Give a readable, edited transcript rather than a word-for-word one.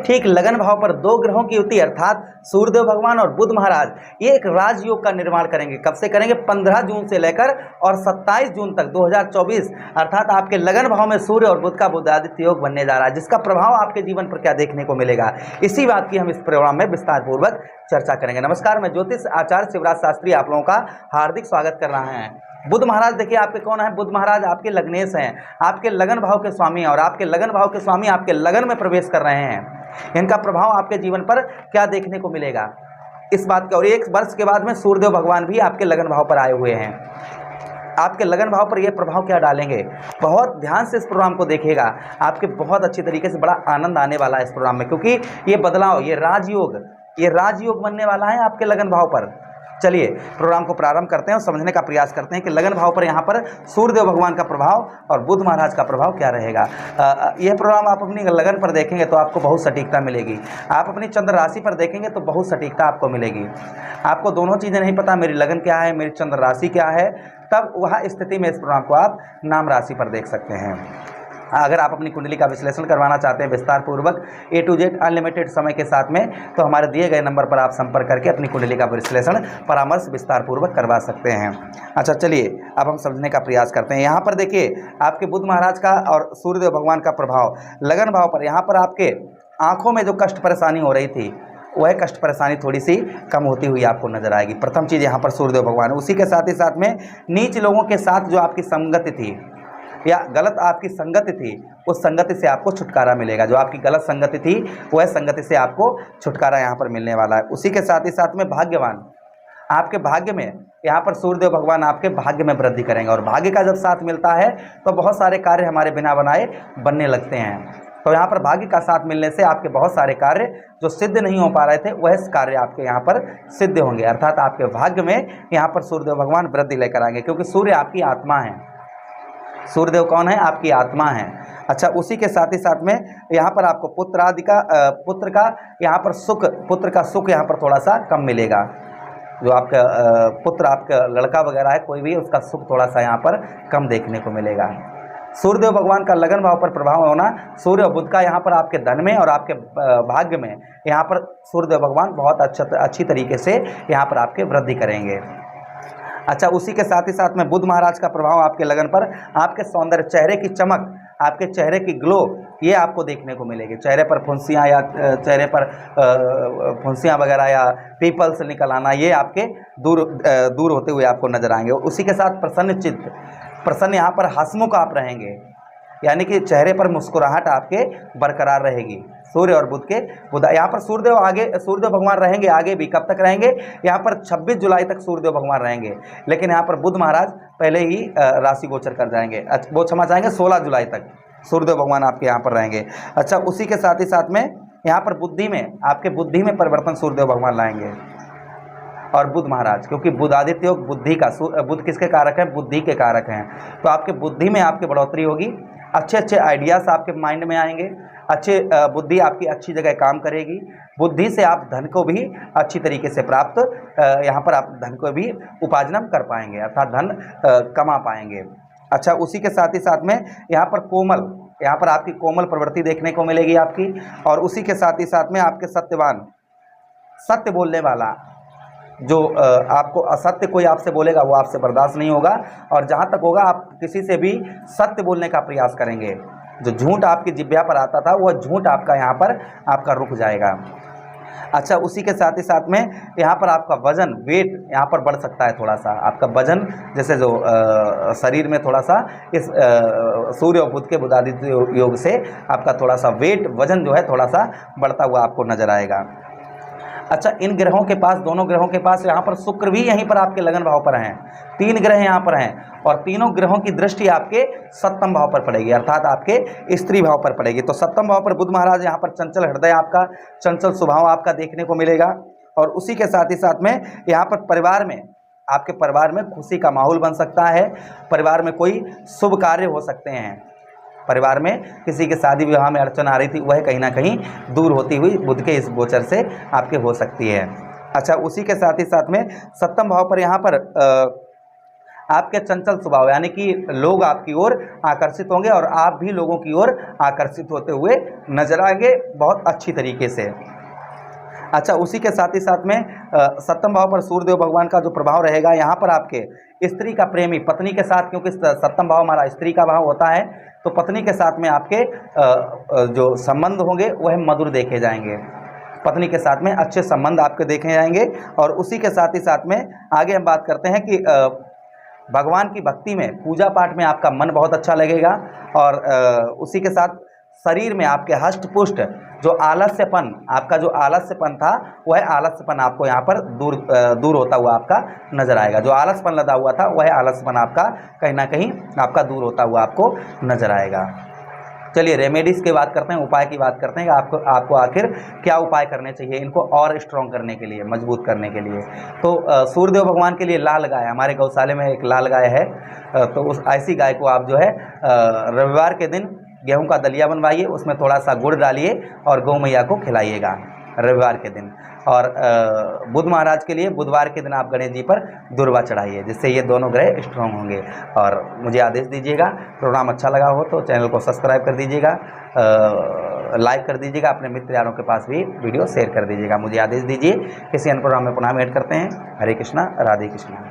ठीक लगन भाव पर दो ग्रहों की युति अर्थात सूर्यदेव भगवान और बुध महाराज ये एक राजयोग का निर्माण करेंगे। कब से करेंगे? 15 जून से लेकर और 27 जून तक 2024, अर्थात आपके लगन भाव में सूर्य और बुध का बुधादित्य योग बनने जा रहा है, जिसका प्रभाव आपके जीवन पर क्या देखने को मिलेगा, इसी बात की हम इस प्रोग्राम में विस्तार पूर्वक चर्चा करेंगे। नमस्कार, मैं ज्योतिष आचार्य शिवराज शास्त्री आप लोगों का हार्दिक स्वागत कर रहा है। बुध महाराज देखिए आपके कौन है? बुध महाराज आपके लग्नेश हैं, आपके लगन भाव के स्वामी, और आपके लगन भाव के स्वामी आपके लगन में प्रवेश कर रहे हैं। इनका प्रभाव आपके जीवन पर क्या देखने को मिलेगा, इस बात का। और एक वर्ष के बाद में सूर्यदेव भगवान भी आपके लगन भाव पर आए हुए हैं। आपके लगन भाव पर यह प्रभाव क्या डालेंगे, बहुत ध्यान से इस प्रोग्राम को देखिएगा। आपके बहुत अच्छी तरीके से बड़ा आनंद आने वाला है इस प्रोग्राम में, क्योंकि ये बदलाव, ये राजयोग बनने वाला है आपके लगन भाव पर। चलिए प्रोग्राम को प्रारंभ करते हैं और समझने का प्रयास करते हैं कि लगन भाव पर यहाँ पर सूर्यदेव भगवान का प्रभाव और बुध महाराज का प्रभाव क्या रहेगा। यह प्रोग्राम आप अपनी लगन पर देखेंगे तो आपको बहुत सटीकता मिलेगी, आप अपनी चंद्र राशि पर देखेंगे तो बहुत सटीकता आपको मिलेगी। आपको दोनों चीज़ें नहीं पता, मेरी लगन क्या है, मेरी चंद्र राशि क्या है, तब वह स्थिति में इस प्रोग्राम को आप नाम राशि पर देख सकते हैं। अगर आप अपनी कुंडली का विश्लेषण करवाना चाहते हैं विस्तार पूर्वक A to Z अनलिमिटेड समय के साथ में, तो हमारे दिए गए नंबर पर आप संपर्क करके अपनी कुंडली का विश्लेषण परामर्श विस्तार पूर्वक करवा सकते हैं। अच्छा चलिए अब हम समझने का प्रयास करते हैं। यहाँ पर देखिए आपके बुध महाराज का और सूर्यदेव भगवान का प्रभाव लगन भाव पर, यहाँ पर आपके आँखों में जो कष्ट परेशानी हो रही थी वह कष्ट परेशानी थोड़ी सी कम होती हुई आपको नजर आएगी। प्रथम चीज़ यहाँ पर सूर्यदेव भगवान, उसी के साथ ही साथ में नीच लोगों के साथ जो आपकी संगति थी या गलत आपकी संगति थी, उस संगति से आपको छुटकारा मिलेगा। जो आपकी गलत संगति थी वह संगति से आपको छुटकारा यहाँ पर मिलने वाला है। उसी के साथ ही साथ में भाग्यवान, आपके भाग्य में यहाँ पर सूर्यदेव भगवान आपके भाग्य में वृद्धि करेंगे, और भाग्य का जब साथ मिलता है तो बहुत सारे कार्य हमारे बिना बनाए बनने लगते हैं। तो यहाँ पर भाग्य का साथ मिलने से आपके बहुत सारे कार्य जो सिद्ध नहीं हो पा रहे थे वह कार्य आपके यहाँ पर सिद्ध होंगे, अर्थात आपके भाग्य में यहाँ पर सूर्यदेव भगवान वृद्धि लेकर आएंगे, क्योंकि सूर्य आपकी आत्मा है। सूर्यदेव कौन है? आपकी आत्मा है। अच्छा उसी के साथ ही साथ में यहाँ पर आपको पुत्र का यहाँ पर पुत्र का सुख यहाँ पर थोड़ा सा कम मिलेगा। जो आपका पुत्र, आपका लड़का वगैरह है कोई भी, उसका सुख थोड़ा सा यहाँ पर कम देखने को मिलेगा। सूर्यदेव भगवान का लगन भाव पर प्रभाव होना, सूर्य और बुध का यहाँ पर आपके धन में और आपके भाग्य में यहाँ पर सूर्यदेव भगवान बहुत अच्छी तरीके से यहाँ पर आपके वृद्धि करेंगे। अच्छा उसी के साथ ही साथ में बुध महाराज का प्रभाव आपके लगन पर, आपके सौंदर्य, चेहरे की चमक, आपके चेहरे की ग्लो, ये आपको देखने को मिलेगी। चेहरे पर फुंसियाँ या चेहरे पर फुंसियाँ वगैरह या पिंपल्स निकल आना, ये आपके दूर होते हुए आपको नजर आएंगे। उसी के साथ प्रसन्न चित्त, प्रसन्न यहाँ पर हंसमुख आप रहेंगे, यानी कि चेहरे पर मुस्कुराहट आपके बरकरार रहेगी। सूर्य और बुध यहाँ पर सूर्यदेव भगवान रहेंगे आगे भी। कब तक रहेंगे? यहाँ पर 26 जुलाई तक सूर्यदेव भगवान रहेंगे, लेकिन यहाँ पर बुध महाराज पहले ही राशि गोचर कर जाएंगे, वो क्षमा चाहेंगे 16 जुलाई तक सूर्यदेव भगवान आपके यहाँ पर रहेंगे। अच्छा उसी के साथ ही साथ में यहाँ पर आपके बुद्धि में परिवर्तन सूर्यदेव भगवान लाएंगे, और बुध महाराज, क्योंकि बुधादित्य योग बुद्धि का, बुध किसके कारक हैं? बुद्धि के कारक हैं। तो आपके बुद्धि में आपकी बढ़ोतरी होगी, अच्छे आइडियाज़ आपके माइंड में आएंगे, बुद्धि आपकी अच्छी जगह काम करेगी। बुद्धि से आप धन को भी अच्छी तरीके से प्राप्त, यहाँ पर आप धन को भी उपार्जन कर पाएंगे, अर्थात धन कमा पाएंगे। अच्छा उसी के साथ ही साथ में यहाँ पर आपकी कोमल प्रवृत्ति देखने को मिलेगी आपकी, और उसी के साथ ही साथ में आपके सत्यवान, सत्य बोलने वाला, जो आपको असत्य कोई आपसे बोलेगा वो आपसे बर्दाश्त नहीं होगा, और जहाँ तक होगा आप किसी से भी सत्य बोलने का प्रयास करेंगे। जो झूठ आपकी जिह्वा पर आता था वह झूठ आपका यहाँ पर आपका रुक जाएगा। अच्छा उसी के साथ ही साथ में यहाँ पर आपका वजन, वेट यहाँ पर बढ़ सकता है थोड़ा सा। आपका वजन जैसे जो शरीर में थोड़ा सा इस सूर्य और बुध के बुधादित्य योग से आपका थोड़ा सा वेट, वजन जो है थोड़ा सा बढ़ता हुआ आपको नजर आएगा। अच्छा इन ग्रहों के पास, दोनों ग्रहों के पास यहाँ पर शुक्र भी यहीं पर आपके लगन भाव पर हैं। 3 ग्रह यहाँ पर हैं, और तीनों ग्रहों की दृष्टि आपके सप्तम भाव पर पड़ेगी, अर्थात आपके स्त्री भाव पर पड़ेगी। तो सप्तम भाव पर बुध महाराज यहाँ पर चंचल हृदय आपका, चंचल स्वभाव आपका देखने को मिलेगा। और उसी के साथ ही साथ में यहाँ पर परिवार में, आपके परिवार में खुशी का माहौल बन सकता है, परिवार में कोई शुभ कार्य हो सकते हैं, परिवार में किसी के शादी विवाह में अड़चन आ रही थी वह कहीं ना कहीं दूर होती हुई बुध के इस गोचर से आपके हो सकती है। अच्छा उसी के साथ ही साथ में सप्तम भाव पर यहाँ पर आपके चंचल स्वभाव, यानी कि लोग आपकी ओर आकर्षित होंगे और आप भी लोगों की ओर आकर्षित होते हुए नजर आएंगे बहुत अच्छी तरीके से। अच्छा, उसी के साथ ही साथ में सप्तम भाव पर सूर्यदेव भगवान का जो प्रभाव रहेगा, यहाँ पर आपके स्त्री का प्रेमी पत्नी के साथ, क्योंकि सप्तम भाव हमारा स्त्री का भाव होता है, तो पत्नी के साथ में आपके जो संबंध होंगे वह मधुर देखे जाएंगे। पत्नी के साथ में अच्छे संबंध आपके देखे जाएंगे। और उसी के साथ ही साथ में आगे हम बात करते हैं कि भगवान की भक्ति में, पूजा पाठ में आपका मन बहुत अच्छा लगेगा। और उसी के साथ शरीर में आपके हष्ट पुष्ट जो आलस्यपन, आपका जो आलस्यपन था, वह आलस्यपन आपको यहाँ पर दूर होता हुआ आपका नजर आएगा। जो आलसपन लदा हुआ था वह आलसपन आपका कहीं ना कहीं आपका दूर होता हुआ आपको नजर आएगा। चलिए रेमेडीज़ की बात करते हैं, उपाय की बात करते हैं कि आपको आखिर क्या उपाय करने चाहिए इनको और स्ट्रॉन्ग करने के लिए, मजबूत करने के लिए। तो सूर्यदेव भगवान के लिए लाल गाय, हमारे गौशाले में एक लाल गाय है, तो उस ऐसी गाय को आप जो है रविवार के दिन गेहूं का दलिया बनवाइए, उसमें थोड़ा सा गुड़ डालिए और गौ मैया को खिलाइएगा रविवार के दिन। और बुध महाराज के लिए बुधवार के दिन आप गणेश जी पर दुर्वा चढ़ाइए, जिससे ये दोनों ग्रह स्ट्रांग होंगे। और मुझे आदेश दीजिएगा, प्रोग्राम अच्छा लगा हो तो चैनल को सब्सक्राइब कर दीजिएगा, लाइक कर दीजिएगा, अपने मित्र यारों के पास भी वीडियो शेयर कर दीजिएगा। मुझे आदेश दीजिए, किसी अन्य प्रोग्राम में पुनः भेंट करते हैं। हरे कृष्णा, राधे कृष्णा।